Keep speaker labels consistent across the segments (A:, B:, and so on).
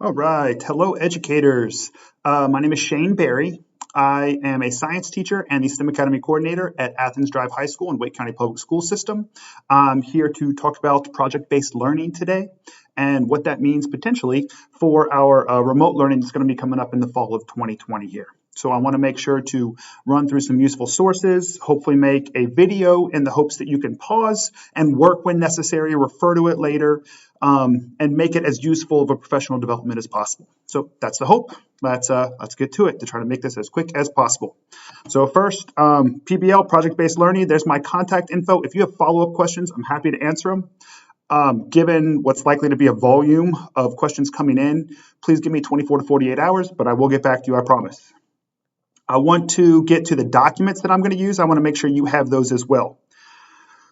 A: All right. Hello, educators. My name is Shane Berry. I am a science teacher and the STEM Academy coordinator at Athens Drive High School in Wake County Public School System. I'm here to talk about project-based learning today and what that means potentially for our remote learning that's going to be coming up in the fall of 2020 here. So I want to make sure to run through some useful sources, hopefully make a video in the hopes that you can pause and work when necessary, refer to it later, and make it as useful of a professional development as possible. So that's the hope. Let's get to it to try to make this as quick as possible. So first, PBL, project-based learning, there's my contact info. If you have follow-up questions, I'm happy to answer them. Given what's likely to be a volume of questions coming in, please give me 24 to 48 hours, but I will get back to you, I promise. I want to get to the documents that I'm going to use. I want to make sure you have those as well.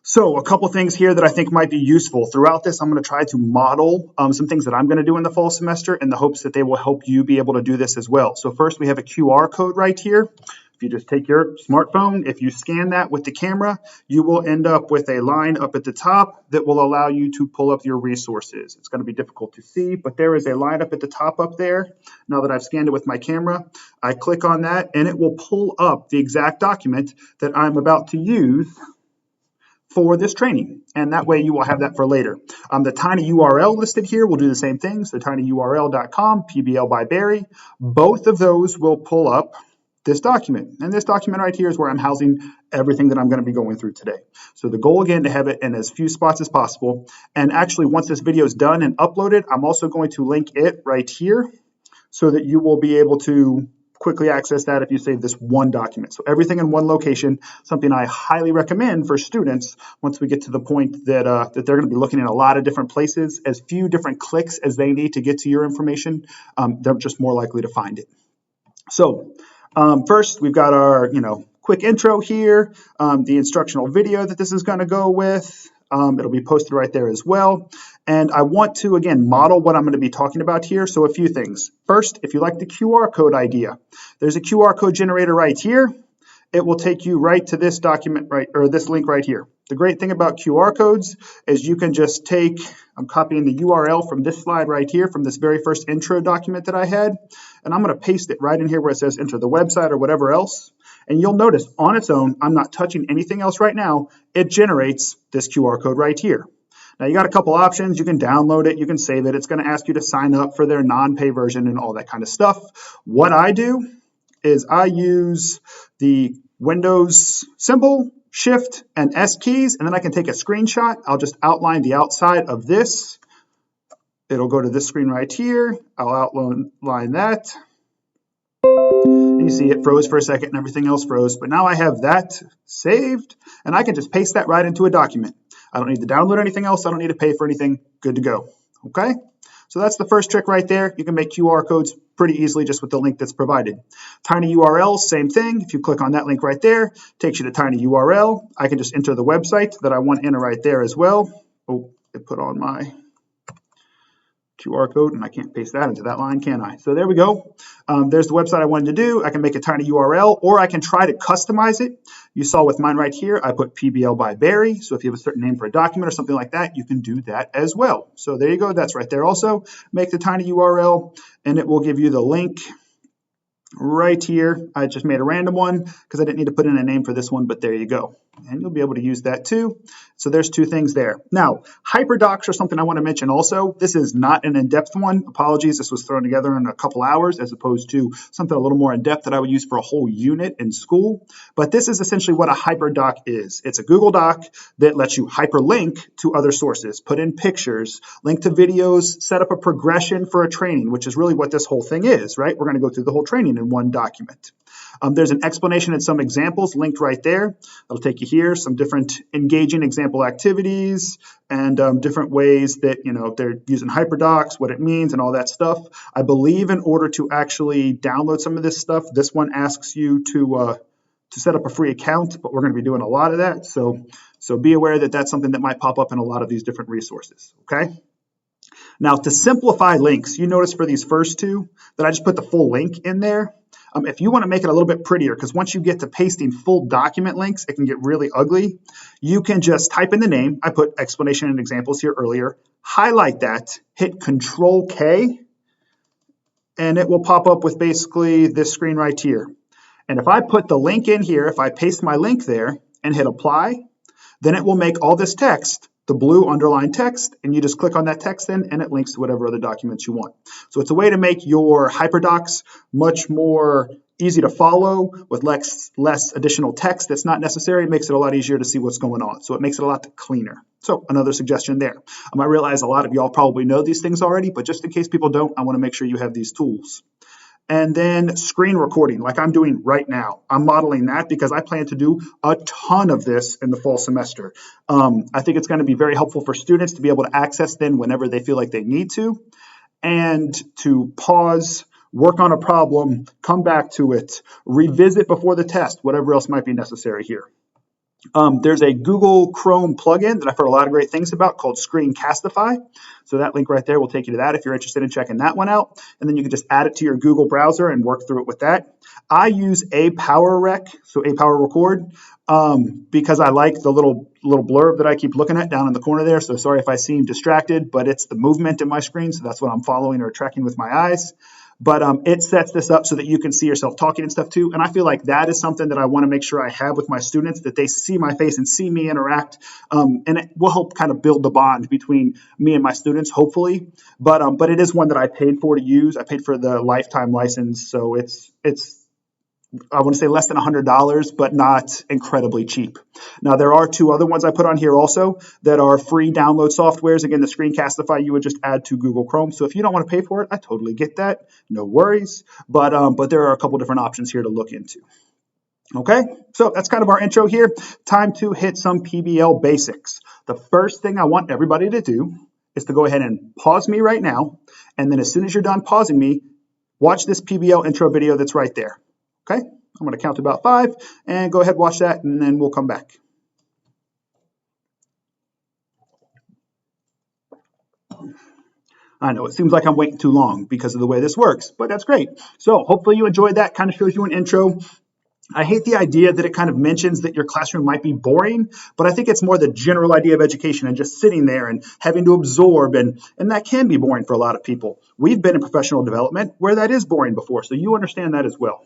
A: So a couple things here that I think might be useful. Throughout this, I'm going to try to model some things that I'm going to do in the fall semester in the hopes that they will help you be able to do this as well. So first, we have a QR code right here. If you just take your smartphone, if you scan that with the camera, you will end up with a line up at the top that will allow you to pull up your resources. It's going to be difficult to see, but there is a line up at the top up there. Now that I've scanned it with my camera, I click on that and it will pull up the exact document that I'm about to use for this training, and that way you will have that for later. The tiny URL listed here will do the same thing, so tinyurl.com, PBL by Barry. Both of those will pull up this document, and this document right here is where I'm housing everything that I'm going to be going through today. So the goal again to have it in as few spots as possible, and actually once this video is done and uploaded, I'm also going to link it right here so that you will be able to quickly access that if you save this one document. So everything in one location, something I highly recommend for students once we get to the point that, that they're going to be looking in a lot of different places, as few different clicks as they need to get to your information, they're just more likely to find it. So first, we've got our quick intro here, the instructional video that this is going to go with. It'll be posted right there as well. And I want to, again, model what I'm going to be talking about here. So a few things. First, if you like the QR code idea, there's a QR code generator right here. It will take you right to this document, or this link right here. The great thing about QR codes is you can just take, I'm copying the URL from this slide right here, from this very first intro document that I had, and I'm going to paste it right in here where it says enter the website or whatever else. And you'll notice on its own, I'm not touching anything else right now. It generates this QR code right here. Now you got a couple options. You can download it, you can save it. It's going to ask you to sign up for their non-pay version and all that kind of stuff. What I do is I use the Windows symbol, Shift, and S keys, and then I can take a screenshot. I'll just outline the outside of this. It'll go to this screen right here. I'll outline that. And you see it froze for a second and everything else froze, but now I have that saved, and I can just paste that right into a document. I don't need to download anything else. I don't need to pay for anything. Good to go. Okay? So that's the first trick right there. You can make QR codes pretty easily just with the link that's provided. Tiny URLs, same thing. If you click on that link right there, takes you to tiny URL. I can just enter the website that I want in right there as well. Oh, it put on my QR code, and I can't paste that into that line, can I? So there we go. There's the website I wanted to do. I can make a tiny URL, or I can try to customize it. You saw with mine right here, I put PBL by Barry. So if you have a certain name for a document or something like that, you can do that as well. So there you go. That's right there also. Make the tiny URL, and it will give you the link right here. I just made a random one because I didn't need to put in a name for this one, but there you go. And you'll be able to use that too. So there's two things there. Now, hyperdocs are something I want to mention also. This is not an in-depth one. Apologies, this was thrown together in a couple hours as opposed to something a little more in-depth that I would use for a whole unit in school. But this is essentially what a hyperdoc is. It's a Google Doc that lets you hyperlink to other sources, put in pictures, link to videos, set up a progression for a training, which is really what this whole thing is, right? We're going to go through the whole training in one document. There's an explanation and some examples linked right there. It'll take you here, some different engaging example activities and different ways that, they're using hyperdocs, what it means and all that stuff. I believe in order to actually download some of this stuff, this one asks you to set up a free account, but we're going to be doing a lot of that. So be aware that that's something that might pop up in a lot of these different resources, okay? Now, to simplify links, you notice for these first two that I just put the full link in there. If you want to make it a little bit prettier, because once you get to pasting full document links, it can get really ugly. You can just type in the name. I put explanation and examples here earlier. Highlight that, hit Control K, and it will pop up with basically this screen right here. And if I put the link in here, if I paste my link there and hit apply, then it will make all this text the blue underlined text, and you just click on that text then, and it links to whatever other documents you want. So it's a way to make your hyperdocs much more easy to follow with less additional text that's not necessary. It makes it a lot easier to see what's going on. So it makes it a lot cleaner. So another suggestion there. I realize a lot of y'all probably know these things already, but just in case people don't, I want to make sure you have these tools. And then screen recording, like I'm doing right now. I'm modeling that because I plan to do a ton of this in the fall semester. I think it's going to be very helpful for students to be able to access them whenever they feel like they need to, and to pause, work on a problem, come back to it, revisit before the test, whatever else might be necessary here. There's a Google Chrome plugin that I've heard a lot of great things about called Screencastify. So that link right there will take you to that if you're interested in checking that one out. And then you can just add it to your Google browser and work through it with that. I use ApowerRec, so ApowerRecord, because I like the little blurb that I keep looking at down in the corner there. So sorry if I seem distracted, but it's the movement in my screen. So that's what I'm following or tracking with my eyes. But it sets this up so that you can see yourself talking and stuff too. And I feel like that is something that I want to make sure I have with my students, that they see my face and see me interact. And it will help kind of build the bond between me and my students, hopefully. But it is one that I paid for to use. I paid for the lifetime license. So it's I want to say less than $100, but not incredibly cheap. Now, there are two other ones I put on here also that are free download softwares. Again, the Screencastify, you would just add to Google Chrome. So if you don't want to pay for it, I totally get that. No worries. But there are a couple different options here to look into. Okay, so that's kind of our intro here. Time to hit some PBL basics. The first thing I want everybody to do is to go ahead and pause me right now. And then as soon as you're done pausing me, watch this PBL intro video that's right there. Okay, I'm going to count to about 5 and go ahead, watch that, and then we'll come back. I know it seems like I'm waiting too long because of the way this works, but that's great. So hopefully you enjoyed that. Kind of shows you an intro. I hate the idea that it kind of mentions that your classroom might be boring, but I think it's more the general idea of education and just sitting there and having to absorb, and that can be boring for a lot of people. We've been in professional development where that is boring before, so you understand that as well.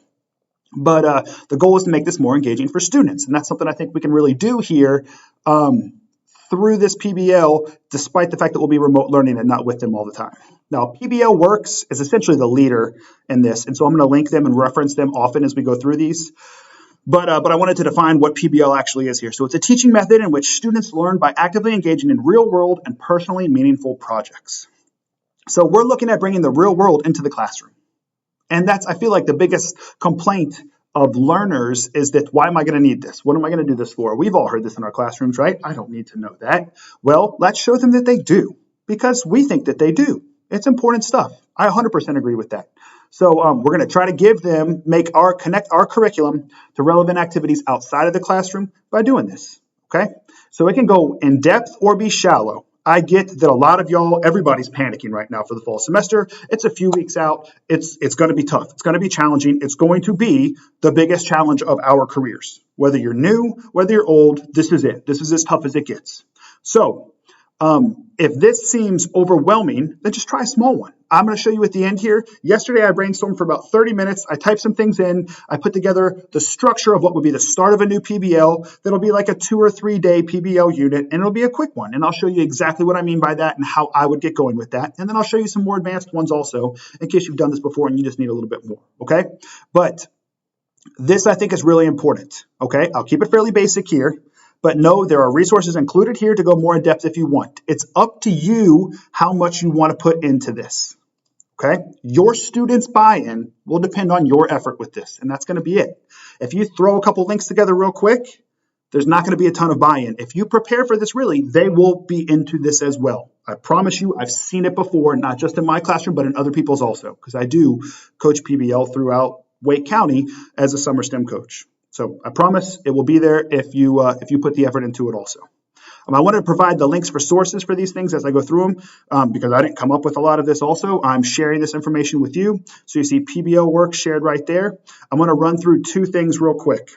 A: But the goal is to make this more engaging for students. And that's something I think we can really do here through this PBL, despite the fact that we'll be remote learning and not with them all the time. Now, PBL Works is essentially the leader in this. And so I'm going to link them and reference them often as we go through these. But I wanted to define what PBL actually is here. So it's a teaching method in which students learn by actively engaging in real-world and personally meaningful projects. So we're looking at bringing the real world into the classroom. And that's, I feel like, the biggest complaint of learners is that, why am I going to need this? What am I going to do this for? We've all heard this in our classrooms, right? I don't need to know that. Well, let's show them that they do, because we think that they do. It's important stuff. I 100% agree with that. So we're going to try to give them, connect our curriculum to relevant activities outside of the classroom by doing this, okay? So it can go in depth or be shallow. I get that a lot of y'all, everybody's panicking right now for the fall semester. It's a few weeks out. It's going to be tough. It's going to be challenging. It's going to be the biggest challenge of our careers. Whether you're new, whether you're old, this is it. This is as tough as it gets. So if this seems overwhelming, then just try a small one. I'm going to show you at the end here. Yesterday, I brainstormed for about 30 minutes. I typed some things in. I put together the structure of what would be the start of a new PBL. That'll be like a 2 or 3 day PBL unit, and it'll be a quick one. And I'll show you exactly what I mean by that and how I would get going with that. And then I'll show you some more advanced ones also, in case you've done this before and you just need a little bit more, okay? But this, I think, is really important, okay? I'll keep it fairly basic here. But no, there are resources included here to go more in depth if you want. It's up to you how much you want to put into this, okay? Your students' buy-in will depend on your effort with this, and that's going to be it. If you throw a couple links together real quick, there's not going to be a ton of buy-in. If you prepare for this really, they will be into this as well. I promise you, I've seen it before, not just in my classroom, but in other people's also, because I do coach PBL throughout Wake County as a summer STEM coach. So I promise it will be there if you put the effort into it also. I wanted to provide the links for sources for these things as I go through them because I didn't come up with a lot of this also. I'm sharing this information with you. So you see PBL Works shared right there. I'm going to run through 2 things real quick.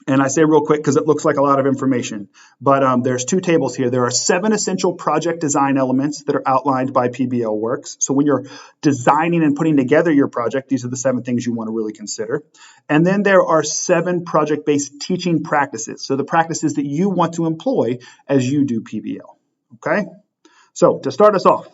A: And I say real quick because it looks like a lot of information, but there's two tables here. There are 7 essential project design elements that are outlined by PBL Works. So when you're designing and putting together your project, these are the 7 things you want to really consider. And then there are 7 project-based teaching practices. So the practices that you want to employ as you do PBL. Okay? So to start us off,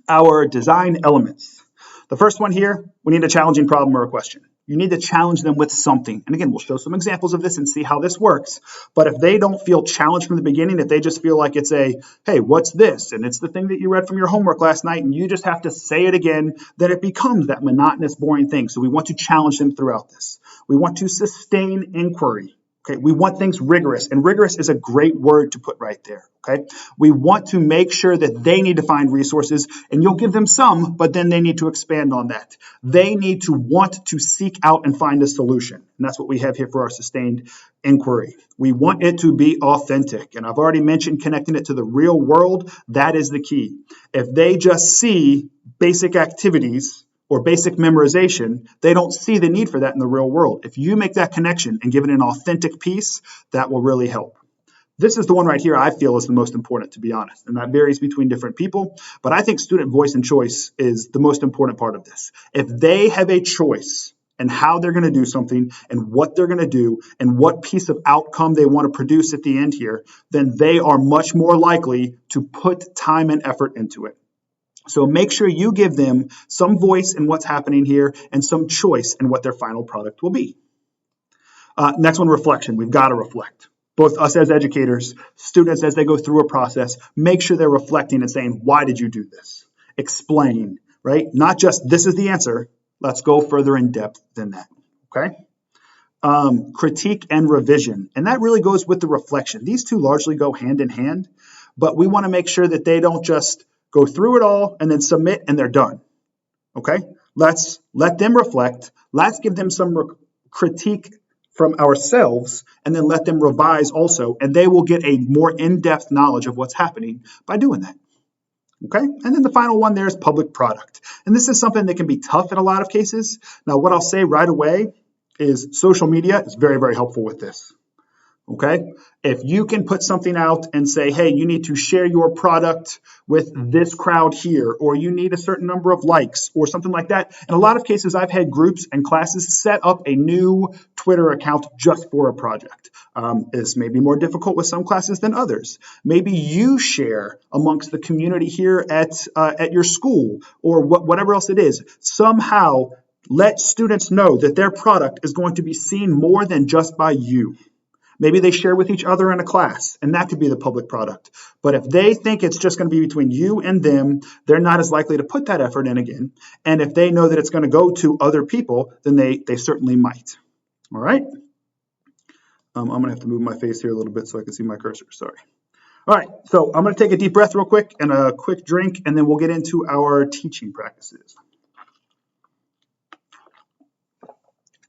A: our design elements. The first one here, we need a challenging problem or a question. You need to challenge them with something. And again, we'll show some examples of this and see how this works. But if they don't feel challenged from the beginning, if they just feel like it's a, hey, what's this? And it's the thing that you read from your homework last night and you just have to say it again, then it becomes that monotonous, boring thing. So we want to challenge them throughout this. We want to sustain inquiry. Okay, we want things rigorous, and rigorous is a great word to put right there. Okay, we want to make sure that they need to find resources, and you'll give them some, but then they need to expand on that. They need to want to seek out and find a solution, and that's what we have here for our sustained inquiry. We want it to be authentic, and I've already mentioned connecting it to the real world. That is the key. If they just see basic activities or basic memorization, they don't see the need for that in the real world. If you make that connection and give it an authentic piece, that will really help. This is the one right here I feel is the most important, to be honest, and that varies between different people, but I think student voice and choice is the most important part of this. If they have a choice in how they're going to do something and what they're going to do and what piece of outcome they want to produce at the end here, then they are much more likely to put time and effort into it. So make sure you give them some voice in what's happening here and some choice in what their final product will be. Next one, reflection. We've got to reflect. Both us as educators, students as they go through a process, make sure they're reflecting and saying, why did you do this? Explain, right? Not just, this is the answer. Let's go further in depth than that, okay? Critique and revision. And that really goes with the reflection. These two largely go hand in hand, but we want to make sure that they don't just go through it all and then submit and they're done. Okay? Let's let them reflect. Let's give them some critique from ourselves and then let them revise also. And they will get a more in-depth knowledge of what's happening by doing that. Okay? And then the final one there is public product. And this is something that can be tough in a lot of cases. Now, what I'll say right away is social media is very, very helpful with this. Okay, if you can put something out and say, hey, you need to share your product with this crowd here, or you need a certain number of likes or something like that. In a lot of cases, I've had groups and classes set up a new Twitter account just for a project. This may be more difficult with some classes than others. Maybe you share amongst the community here at your school or whatever else it is. Somehow let students know that their product is going to be seen more than just by you. Maybe they share with each other in a class, and that could be the public product. But if they think it's just going to be between you and them, they're not as likely to put that effort in again. And if they know that it's going to go to other people, then they certainly might. All right? I'm going to have to move my face here a little bit so I can see my cursor. Sorry. All right, so I'm going to take a deep breath real quick and a quick drink, and then we'll get into our teaching practices.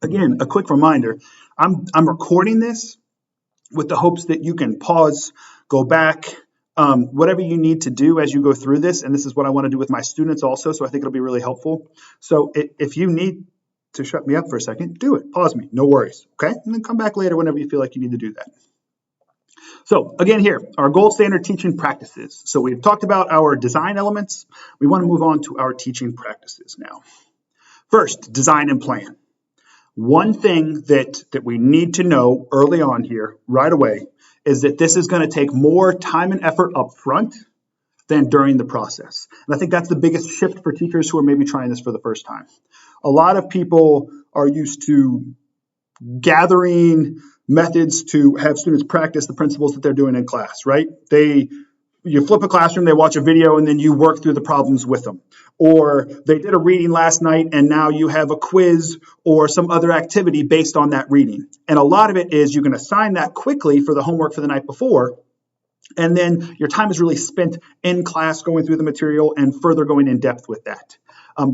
A: Again, a quick reminder, I'm recording this with the hopes that you can pause, go back, whatever you need to do as you go through this. And this is what I want to do with my students also, so I think it'll be really helpful. So if you need to shut me up for a second, do it. Pause me. No worries. Okay? And then come back later whenever you feel like you need to do that. So again here, our gold standard teaching practices. So we've talked about our design elements. We want to move on to our teaching practices now. First, design and plan. One thing that we need to know early on here, right away, is that this is going to take more time and effort up front than during the process. And I think that's the biggest shift for teachers who are maybe trying this for the first time. A lot of people are used to gathering methods to have students practice the principles that they're doing in class, right? You flip a classroom, they watch a video, and then you work through the problems with them. Or they did a reading last night, and now you have a quiz or some other activity based on that reading. And a lot of it is you can assign that quickly for the homework for the night before, and then your time is really spent in class going through the material and further going in depth with that.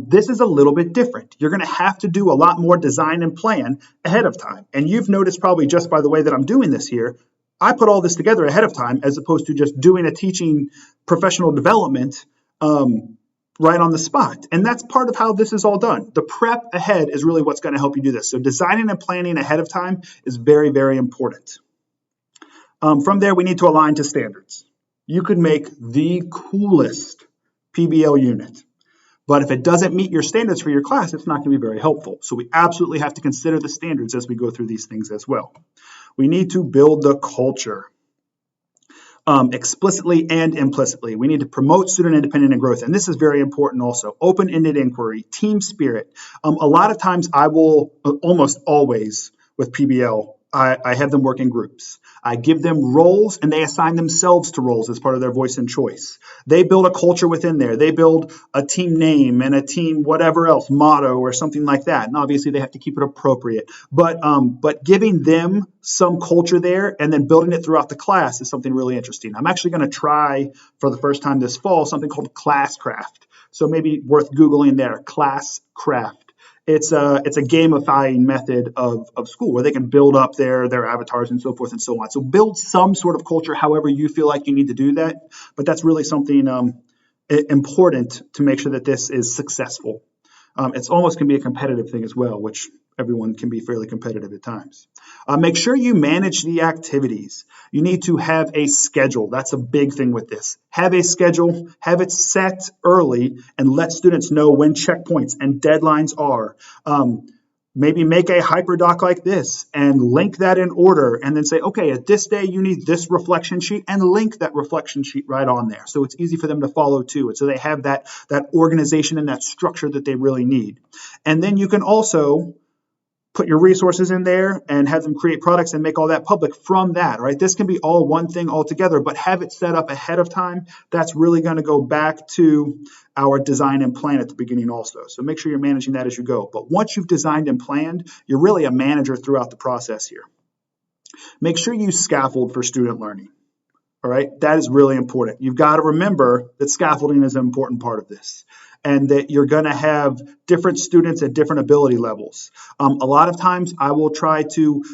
A: This is a little bit different. You're going to have to do a lot more design and plan ahead of time. And you've noticed probably just by the way that I'm doing this here, I put all this together ahead of time as opposed to just doing a teaching professional development right on the spot. And that's part of how this is all done. The prep ahead is really what's going to help you do this. So designing and planning ahead of time is very, very important. From there, we need to align to standards. You could make the coolest PBL unit, but if it doesn't meet your standards for your class, it's not going to be very helpful. So we absolutely have to consider the standards as we go through these things as well. We need to build the culture. Explicitly and implicitly. We need to promote student independence and growth. And this is very important also. Open-ended inquiry, team spirit. A lot of times I will, almost always with PBL, I have them work in groups. I give them roles and they assign themselves to roles as part of their voice and choice. They build a culture within there. They build a team name and a team whatever else, motto or something like that. And obviously they have to keep it appropriate. But giving them some culture there and then building it throughout the class is something really interesting. I'm actually going to try for the first time this fall something called Classcraft. So maybe worth Googling there, Classcraft. It's a gamifying method of school where they can build up their avatars and so forth and so on. So build some sort of culture however you feel like you need to do that. But that's really something important to make sure that this is successful. It's almost can be a competitive thing as well, which everyone can be fairly competitive at times. Make sure you manage the activities. You need to have a schedule. That's a big thing with this. Have a schedule, have it set early, and let students know when checkpoints and deadlines are. Maybe make a hyperdoc like this and link that in order and then say, okay, at this day, you need this reflection sheet and link that reflection sheet right on there. So it's easy for them to follow too. And so they have that organization and that structure that they really need. And then you can also put your resources in there and have them create products and make all that public from that, right? This can be all one thing altogether, but have it set up ahead of time. That's really going to go back to our design and plan at the beginning also. So make sure you're managing that as you go. But once you've designed and planned, you're really a manager throughout the process here. Make sure you scaffold for student learning. All right, that is really important. You've got to remember that scaffolding is an important part of this and that you're going to have different students at different ability levels. A lot of times I will try to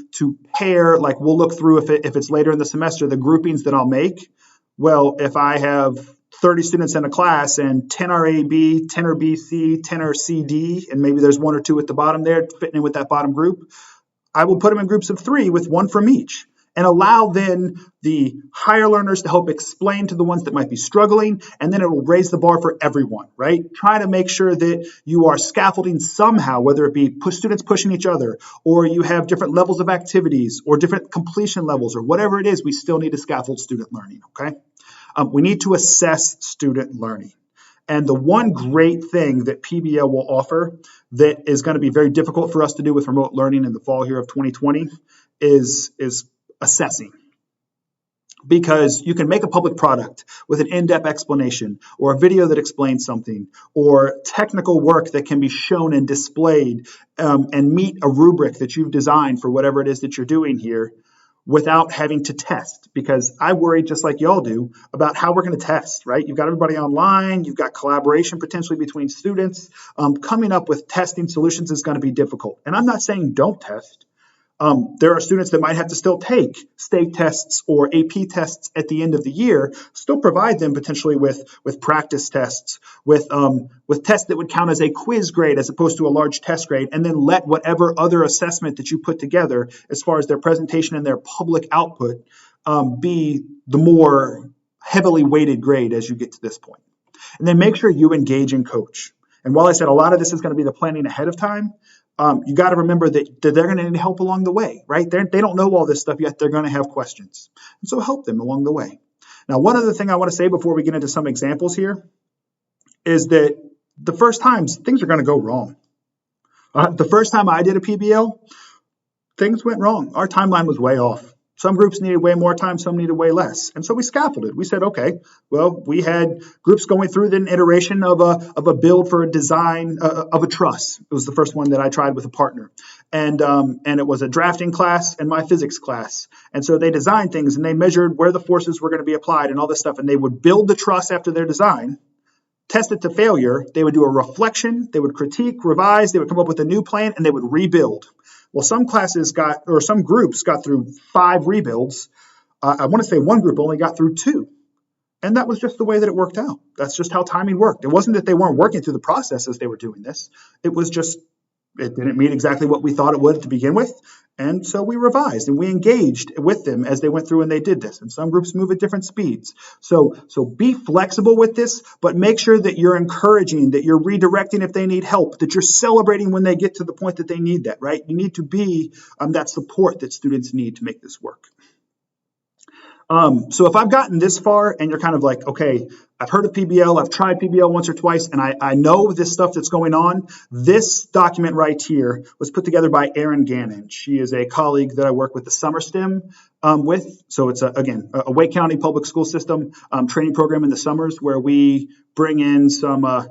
A: pair, like we'll look through if it's later in the semester, the groupings that I'll make. Well, if I have 30 students in a class and 10 are AB, 10 are BC, 10 are CD, and maybe there's one or two at the bottom there fitting in with that bottom group, I will put them in groups of 3 with 1 from each. And allow then the higher learners to help explain to the ones that might be struggling, and then it will raise the bar for everyone, right? Try to make sure that you are scaffolding somehow, whether it be students pushing each other, or you have different levels of activities, or different completion levels, or whatever it is, we still need to scaffold student learning, okay? We need to assess student learning. And the one great thing that PBL will offer that is going to be very difficult for us to do with remote learning in the fall here of 2020 is assessing, because you can make a public product with an in-depth explanation or a video that explains something or technical work that can be shown and displayed and meet a rubric that you've designed for whatever it is that you're doing here without having to test, because I worry just like y'all do about how we're going to test, right? You've got everybody online, you've got collaboration potentially between students. Coming up with testing solutions is going to be difficult. And I'm not saying don't test. There are students that might have to still take state tests or AP tests at the end of the year, still provide them potentially with practice tests, with tests that would count as a quiz grade as opposed to a large test grade, and then let whatever other assessment that you put together as far as their presentation and their public output be the more heavily weighted grade as you get to this point. And then make sure you engage and coach. And while I said a lot of this is going to be the planning ahead of time, you got to remember that they're going to need help along the way, right? They don't know all this stuff yet. They're going to have questions. And so help them along the way. Now, one other thing I want to say before we get into some examples here is that the first times things are going to go wrong. The first time I did a PBL, things went wrong. Our timeline was way off. Some groups needed way more time, some needed way less. And so we scaffolded. We said, okay, well, we had groups going through the iteration of a build for a design of a truss. It was the first one that I tried with a partner. And it was a drafting class and my physics class. And so they designed things and they measured where the forces were going to be applied and all this stuff. And they would build the truss after their design, test it to failure. They would do a reflection. They would critique, revise. They would come up with a new plan and they would rebuild. Well, some groups got through 5 rebuilds. I want to say one group only got through 2. And that was just the way that it worked out. That's just how timing worked. It wasn't that they weren't working through the process as they were doing this. It was just, it didn't meet exactly what we thought it would to begin with. And so we revised and we engaged with them as they went through and they did this. And some groups move at different speeds. So be flexible with this, but make sure that you're encouraging, that you're redirecting if they need help, that you're celebrating when they get to the point that they need that, right? You need to be that support that students need to make this work. So if I've gotten this far and you're kind of like, okay, I've heard of PBL, I've tried PBL once or twice, and I know this stuff that's going on, this document right here was put together by Erin Gannon. She is a colleague that I work with the Summer STEM with. So it's, again, a Wake County public school system training program in the summers where we bring in some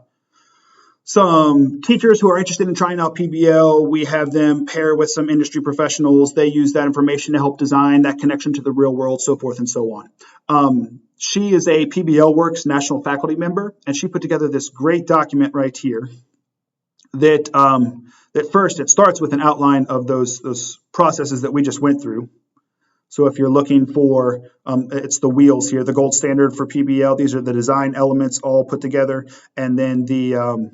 A: teachers who are interested in trying out PBL. We have them pair with some industry professionals. They use that information to help design that connection to the real world, so forth and so on. She is a PBL Works national faculty member, and she put together this great document right here that first, it starts with an outline of those processes that we just went through. So if you're looking for, it's the wheels here, the gold standard for PBL. These are the design elements all put together, and then the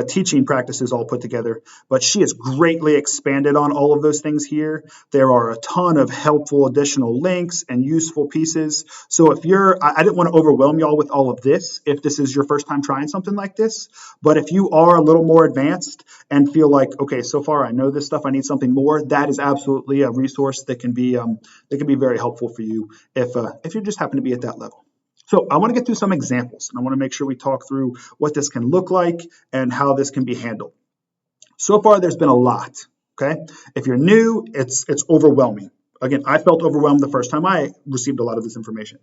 A: teaching practices all put together. But she has greatly expanded on all of those things here. There are a ton of helpful additional links and useful pieces. So if I didn't want to overwhelm y'all with all of this if this is your first time trying something like this. But if you are a little more advanced and feel like, okay, so far I know this stuff, I need something more, that is absolutely a resource that can be very helpful for you if you just happen to be at that level. So I want to get through some examples, and I want to make sure we talk through what this can look like and how this can be handled. So far, there's been a lot, okay? If you're new, it's overwhelming. Again, I felt overwhelmed the first time I received a lot of this information.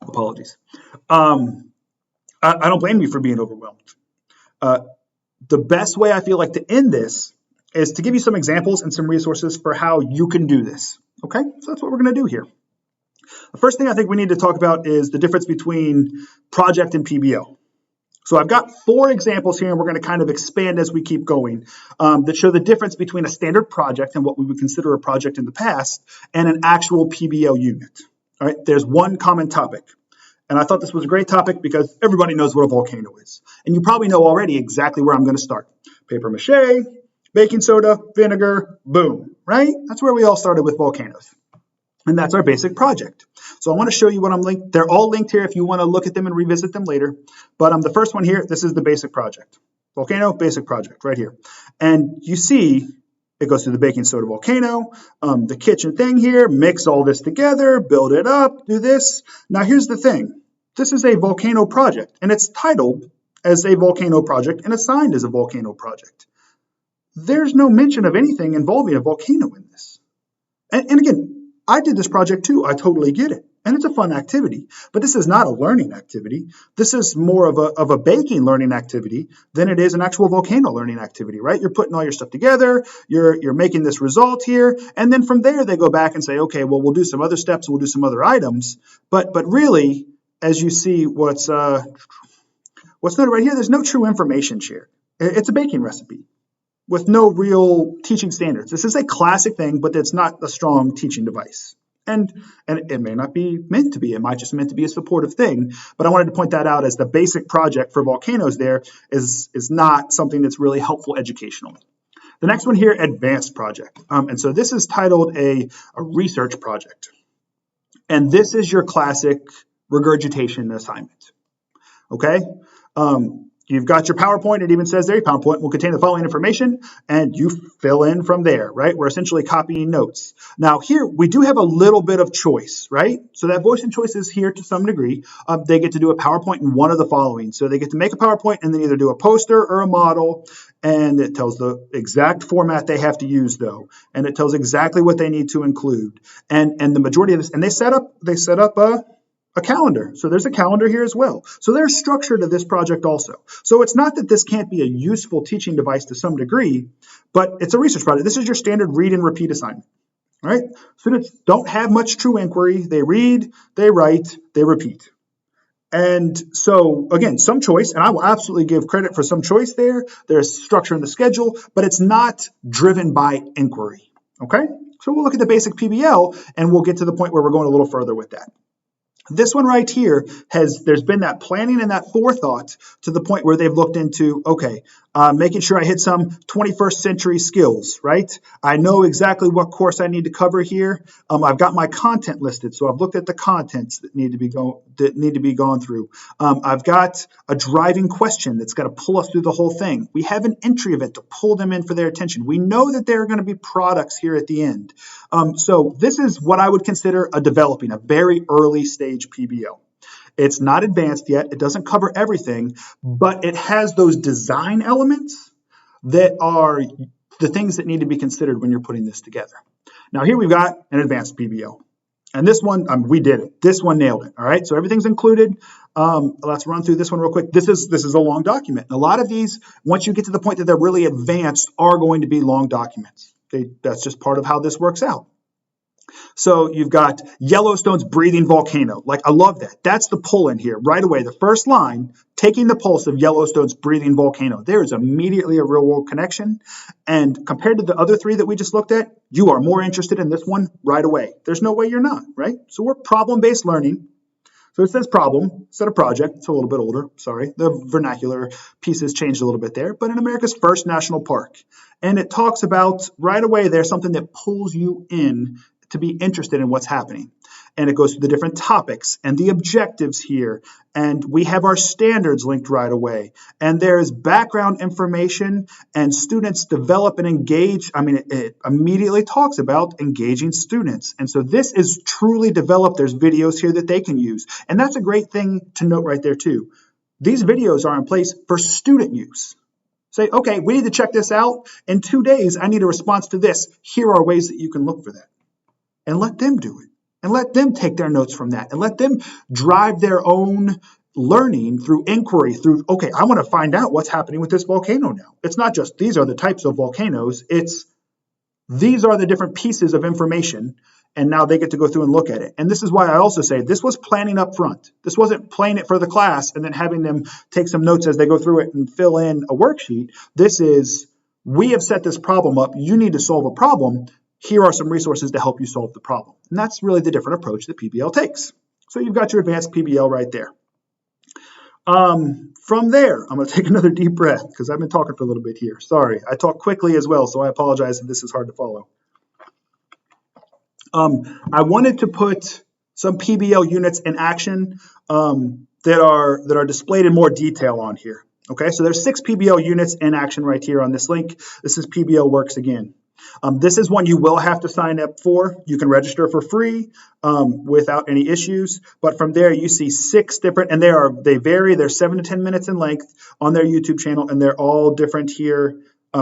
A: Apologies. I don't blame you for being overwhelmed. The best way I feel like to end this is to give you some examples and some resources for how you can do this, okay? So that's what we're going to do here. The first thing I think we need to talk about is the difference between project and PBL. So I've got 4 examples here, and we're going to kind of expand as we keep going that show the difference between a standard project and what we would consider a project in the past and an actual PBL unit. All right, there's one common topic. And I thought this was a great topic because everybody knows what a volcano is. And you probably know already exactly where I'm going to start. Paper mache, baking soda, vinegar, boom, right? That's where we all started with volcanoes. And that's our basic project. So I want to show you what I'm linked. They're all linked here if you want to look at them and revisit them later. But the first one here, this is the basic project. Volcano, basic project, right here. And you see it goes through the baking soda volcano, the kitchen thing here, mix all this together, build it up, do this. Now here's the thing. This is a volcano project, and it's titled as a volcano project and assigned as a volcano project. There's no mention of anything involving a volcano in this. And again, I did this project too. I totally get it. And it's a fun activity, but this is not a learning activity. This is more of a baking learning activity than it is an actual volcano learning activity, right? You're putting all your stuff together, you're making this result here, and then from there they go back and say, okay, well, we'll do some other steps, we'll do some other items, but really, as you see what's noted right here, there's no true information shared. It's a baking recipe with no real teaching standards. This is a classic thing, but it's not a strong teaching device. And it may not be meant to be. It might just meant to be a supportive thing. But I wanted to point that out as the basic project for volcanoes there is not something that's really helpful educationally. The next one here, advanced project. And so this is titled a research project. And this is your classic regurgitation assignment. Okay? You've got your PowerPoint. It even says there, your PowerPoint will contain the following information, and you fill in from there, right? We're essentially copying notes. Now here, we do have a little bit of choice, right? So that voice and choice is here to some degree. They get to do a PowerPoint in one of the following. So they get to make a PowerPoint and then either do a poster or a model, and it tells the exact format they have to use though, and it tells exactly what they need to include. And the majority of this, and they set up a calendar. So there's a calendar here as well. So there's structure to this project also. So it's not that this can't be a useful teaching device to some degree, but it's a research project. This is your standard read and repeat assignment, right? Students don't have much true inquiry. They read, they write, they repeat. And so again, some choice, and I will absolutely give credit for some choice there. There's structure in the schedule, but it's not driven by inquiry, okay? So we'll look at the basic PBL and we'll get to the point where we're going a little further with that. This one right here there's been that planning and that forethought to the point where they've looked into, okay, making sure I hit some 21st century skills, right? I know exactly what course I need to cover here. I've got my content listed, so I've looked at the contents that need to be gone through. I've got a driving question that's got to pull us through the whole thing. We have an entry event to pull them in for their attention. We know that there are going to be products here at the end. So this is what I would consider a very early stage PBL. It's not advanced yet. It doesn't cover everything, but it has those design elements that are the things that need to be considered when you're putting this together. Now here we've got an advanced PBL. And this one, we did it. This one nailed it. All right, so everything's included. Let's run through this one real quick. This is a long document. And a lot of these, once you get to the point that they're really advanced, are going to be long documents. Okay, that's just part of how this works out. So you've got Yellowstone's breathing volcano. Like, I love that. That's the pull in here right away. The first line, taking the pulse of Yellowstone's breathing volcano. There is immediately a real world connection. And compared to the other three that we just looked at, you are more interested in this one right away. There's no way you're not, right? So we're problem-based learning. So it says problem instead of project. It's a little bit older. Sorry. The vernacular pieces changed a little bit there. But in America's first national park. And it talks about right away there's something that pulls you in to be interested in what's happening. And it goes through the different topics and the objectives here. And we have our standards linked right away. And there's background information, and students develop and engage. I mean, it immediately talks about engaging students. And so this is truly developed. There's videos here that they can use. And that's a great thing to note right there too. These videos are in place for student use. Say, okay, we need to check this out. In 2 days, I need a response to this. Here are ways that you can look for that. And let them do it. And let them take their notes from that. And let them drive their own learning through inquiry, through, okay, I want to find out what's happening with this volcano now. It's not just these are the types of volcanoes. It's these are the different pieces of information. And now they get to go through and look at it. And this is why I also say this was planning up front. This wasn't playing it for the class and then having them take some notes as they go through it and fill in a worksheet. This is, we have set this problem up. You need to solve a problem. Here are some resources to help you solve the problem. And that's really the different approach that PBL takes. So you've got your advanced PBL right there. From there, I'm going to take another deep breath because I've been talking for a little bit here. Sorry, I talk quickly as well, so I apologize if this is hard to follow. I wanted to put some PBL units in action that are displayed in more detail on here. Okay, so there's 6 PBL units in action right here on this link. This is PBL Works again. This is one you will have to sign up for. You can register for free without any issues. But from there, you see 6 different, and they vary. They're 7 to 10 minutes in length on their YouTube channel, and they're all different here.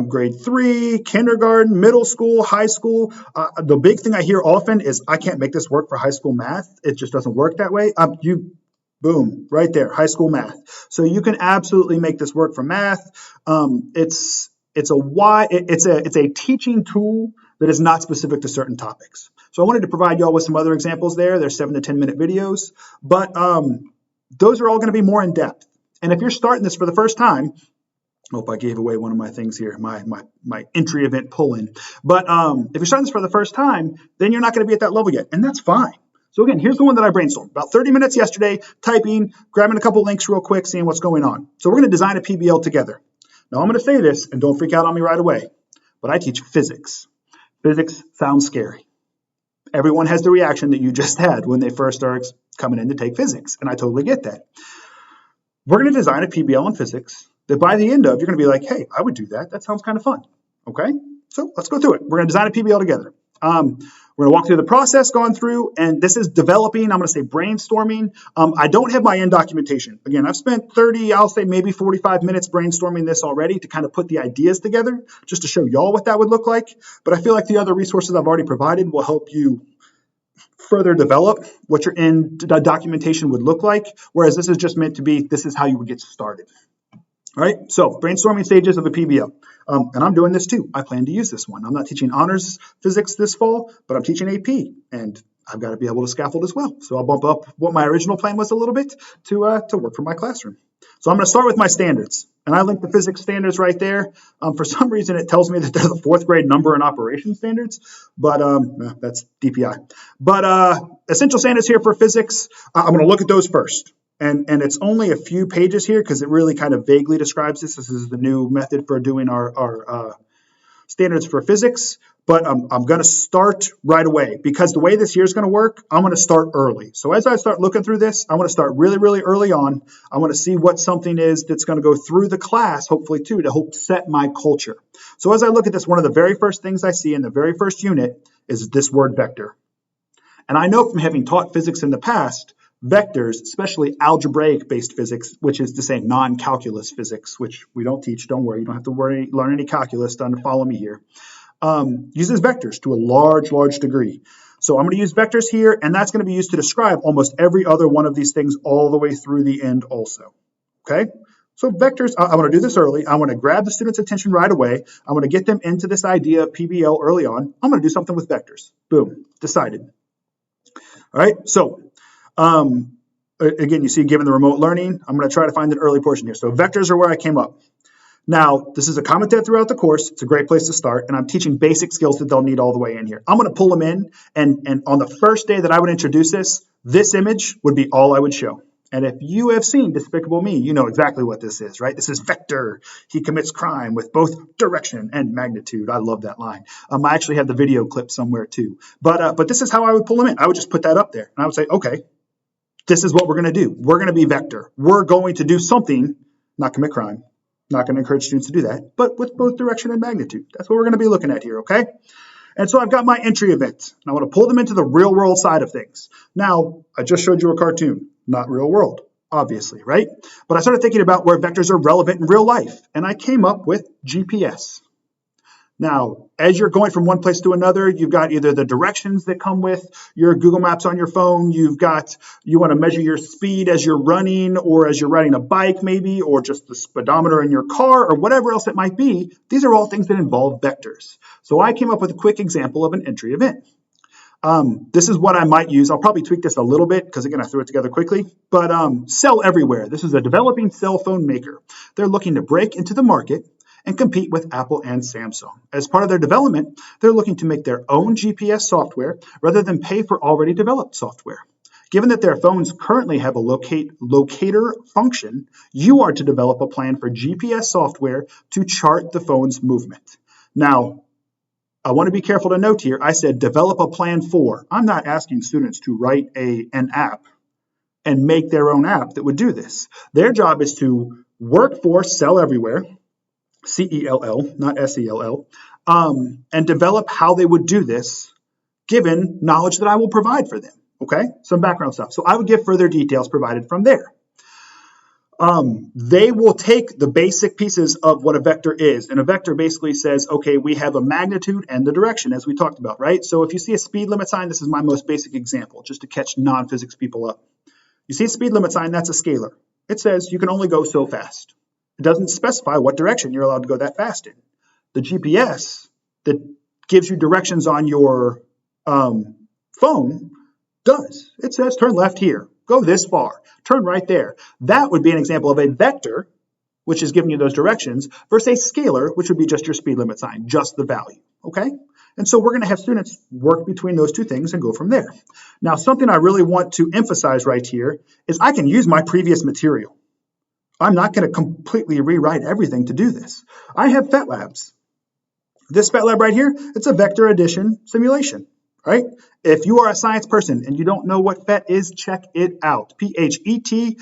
A: Grade 3, kindergarten, middle school, high school. The big thing I hear often is, I can't make this work for high school math. It just doesn't work that way. Boom, right there, high school math. So you can absolutely make this work for math. It's a teaching tool that is not specific to certain topics. So I wanted to provide y'all with some other examples there. They're 7 to 10 minute videos, but those are all going to be more in depth. And if you're starting this for the first time, I hope I gave away one of my things here, my entry event pull-in. But if you're starting this for the first time, then you're not going to be at that level yet, and that's fine. So again, here's the one that I brainstormed. About 30 minutes yesterday, typing, grabbing a couple links real quick, seeing what's going on. So we're going to design a PBL together. Now I'm going to say this, and don't freak out on me right away, but I teach physics. Physics sounds scary. Everyone has the reaction that you just had when they first start coming in to take physics, and I totally get that. We're going to design a PBL in physics that by the end of, you're going to be like, hey, I would do that. That sounds kind of fun. Okay, so let's go through it. We're going to design a PBL together. We're going to walk through the process going through, and this is developing. I'm going to say brainstorming. I don't have my end documentation. Again, I've spent 30, I'll say maybe 45 minutes brainstorming this already to kind of put the ideas together, just to show y'all what that would look like. But I feel like the other resources I've already provided will help you further develop what your end documentation would look like, whereas this is just meant to be, this is how you would get started. All right, so brainstorming stages of a PBL. And I'm doing this too. I plan to use this one. I'm not teaching honors physics this fall, but I'm teaching AP, and I've got to be able to scaffold as well. So I'll bump up what my original plan was a little bit to work for my classroom. So I'm going to start with my standards. And I linked the physics standards right there. For some reason, it tells me that they're the 4th grade number and operation standards, but that's DPI. But essential standards here for physics, I'm going to look at those first. And it's only a few pages here because it really kind of vaguely describes this. This is the new method for doing our standards for physics. But I'm going to start right away because the way this year is going to work, I'm going to start early. So as I start looking through this, I want to start really, really early on. I want to see what something is that's going to go through the class, hopefully too, to help set my culture. So as I look at this, one of the very first things I see in the very first unit is this word vector. And I know from having taught physics in the past, vectors, especially algebraic-based physics, which is to say non-calculus physics, which we don't teach, don't worry, you don't have to learn any calculus to follow me here, uses vectors to a large, large degree. So I'm going to use vectors here, and that's going to be used to describe almost every other one of these things all the way through the end also. Okay? So vectors, I want to do this early. I want to grab the student's attention right away. I want to get them into this idea of PBL early on. I'm going to do something with vectors. Boom. Decided. All right? So again, you see, given the remote learning, I'm going to try to find an early portion here. So vectors are where I came up. Now, this is a common thread throughout the course. It's a great place to start, and I'm teaching basic skills that they'll need all the way in here. I'm going to pull them in, and on the first day that I would introduce this image would be all I would show. And if you have seen Despicable Me, you know exactly what this is, right? This is Vector. He commits crime with both direction and magnitude. I love that line. I actually have the video clip somewhere too. But this is how I would pull them in. I would just put that up there, and I would say, okay, this is what we're going to do. We're going to be Vector. We're going to do something, not commit crime. Not going to encourage students to do that, but with both direction and magnitude. That's what we're going to be looking at here, okay? And so I've got my entry events, and I want to pull them into the real world side of things. Now, I just showed you a cartoon, not real world, obviously, right? But I started thinking about where vectors are relevant in real life, and I came up with GPS. Now, as you're going from one place to another, you've got either the directions that come with your Google Maps on your phone, you want to measure your speed as you're running or as you're riding a bike maybe, or just the speedometer in your car or whatever else it might be. These are all things that involve vectors. So I came up with a quick example of an entry event. This is what I might use. I'll probably tweak this a little bit because again, I threw it together quickly, but Cell Everywhere. This is a developing cell phone maker. They're looking to break into the market and compete with Apple and Samsung. As part of their development, they're looking to make their own GPS software rather than pay for already developed software. Given that their phones currently have a locator function, you are to develop a plan for GPS software to chart the phone's movement. Now, I want to be careful to note here, I said develop a plan for. I'm not asking students to write an app and make their own app that would do this. Their job is to work for Cell Everywhere, C-E-L-L, not S-E-L-L, and develop how they would do this given knowledge that I will provide for them, okay? Some background stuff. So I would give further details provided from there. They will take the basic pieces of what a vector is, and a vector basically says, okay, we have a magnitude and the direction, as we talked about, right? So if you see a speed limit sign, this is my most basic example, just to catch non-physics people up. You see a speed limit sign, that's a scalar. It says you can only go so fast. It doesn't specify what direction you're allowed to go that fast in. The GPS that gives you directions on your phone does. It says turn left here, go this far, turn right there. That would be an example of a vector, which is giving you those directions, versus a scalar, which would be just your speed limit sign, just the value, okay? And so we're going to have students work between those two things and go from there. Now, something I really want to emphasize right here is I can use my previous material. I'm not going to completely rewrite everything to do this. I have PhET labs. This PhET lab right here, it's a vector addition simulation, right? If you are a science person and you don't know what PhET is, check it out. phet.edu,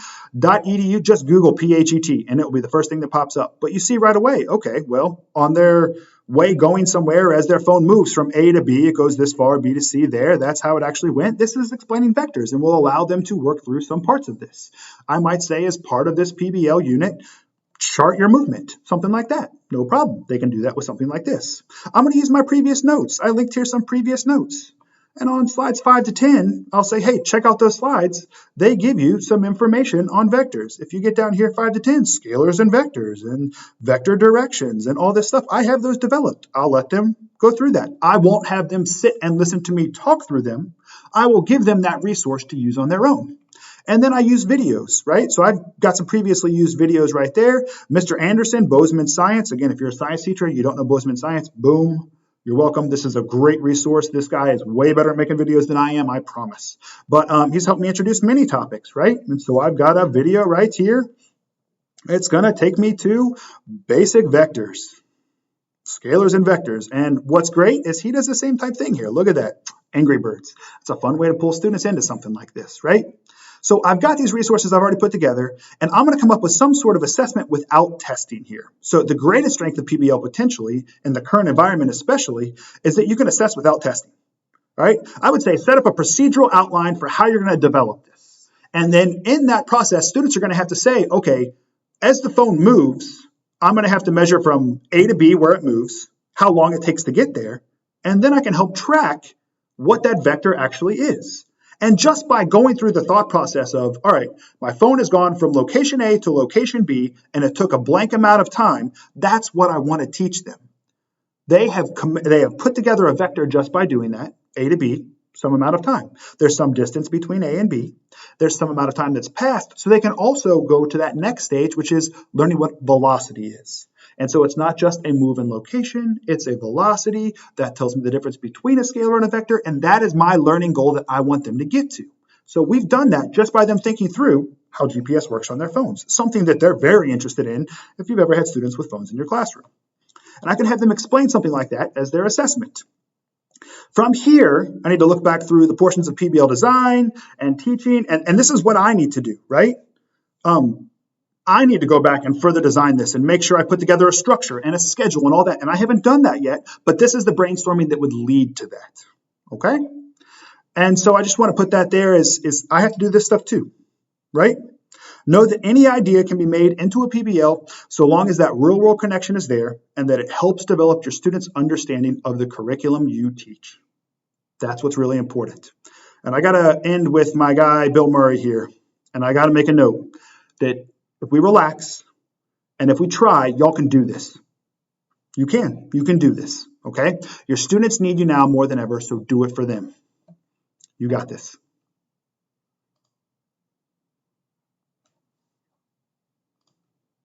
A: just Google PHET, and it will be the first thing that pops up. But you see right away, okay, well, on their way going somewhere as their phone moves from A to B, it goes this far, B to C there. That's how it actually went. This is explaining vectors and will allow them to work through some parts of this. I might say as part of this PBL unit, chart your movement, something like that. No problem. They can do that with something like this. I'm going to use my previous notes. I linked here some previous notes. And on slides 5 to 10, I'll say, hey, check out those slides. They give you some information on vectors. If you get down here 5 to 10, scalars and vectors and vector directions and all this stuff, I have those developed. I'll let them go through that. I won't have them sit and listen to me talk through them. I will give them that resource to use on their own. And then I use videos, right? So I've got some previously used videos right there. Mr. Anderson, Bozeman Science. Again, if you're a science teacher, you don't know Bozeman Science, boom, you're welcome. This is a great resource. This guy is way better at making videos than I am, I promise. But he's helped me introduce many topics, right? And so I've got a video right here. It's going to take me to basic vectors, scalars and vectors. And what's great is he does the same type thing here. Look at that, Angry Birds. It's a fun way to pull students into something like this, right? So I've got these resources I've already put together, and I'm going to come up with some sort of assessment without testing here. So the greatest strength of PBL potentially, in the current environment especially, is that you can assess without testing, right? I would say set up a procedural outline for how you're going to develop this. And then in that process, students are going to have to say, okay, as the phone moves, I'm going to have to measure from A to B where it moves, how long it takes to get there, and then I can help track what that vector actually is. And just by going through the thought process of, all right, my phone has gone from location A to location B, and it took a blank amount of time, that's what I want to teach them. They have put together a vector just by doing that, A to B, some amount of time. There's some distance between A and B. There's some amount of time that's passed, so they can also go to that next stage, which is learning what velocity is. And so it's not just a move in location, it's a velocity that tells me the difference between a scalar and a vector, and that is my learning goal that I want them to get to. So we've done that just by them thinking through how GPS works on their phones, something that they're very interested in if you've ever had students with phones in your classroom. And I can have them explain something like that as their assessment. From here, I need to look back through the portions of PBL design and teaching, and this is what I need to do, right? I need to go back and further design this and make sure I put together a structure and a schedule and all that. And I haven't done that yet, but this is the brainstorming that would lead to that. Okay? And so I just want to put that there is I have to do this stuff too, right? Know that any idea can be made into a PBL so long as that real world connection is there and that it helps develop your students' understanding of the curriculum you teach. That's what's really important. And I got to end with my guy, Bill Murray here. And I got to make a note that if we relax and if we try, y'all can do this. You can do this, okay? Your students need you now more than ever, so do it for them. You got this.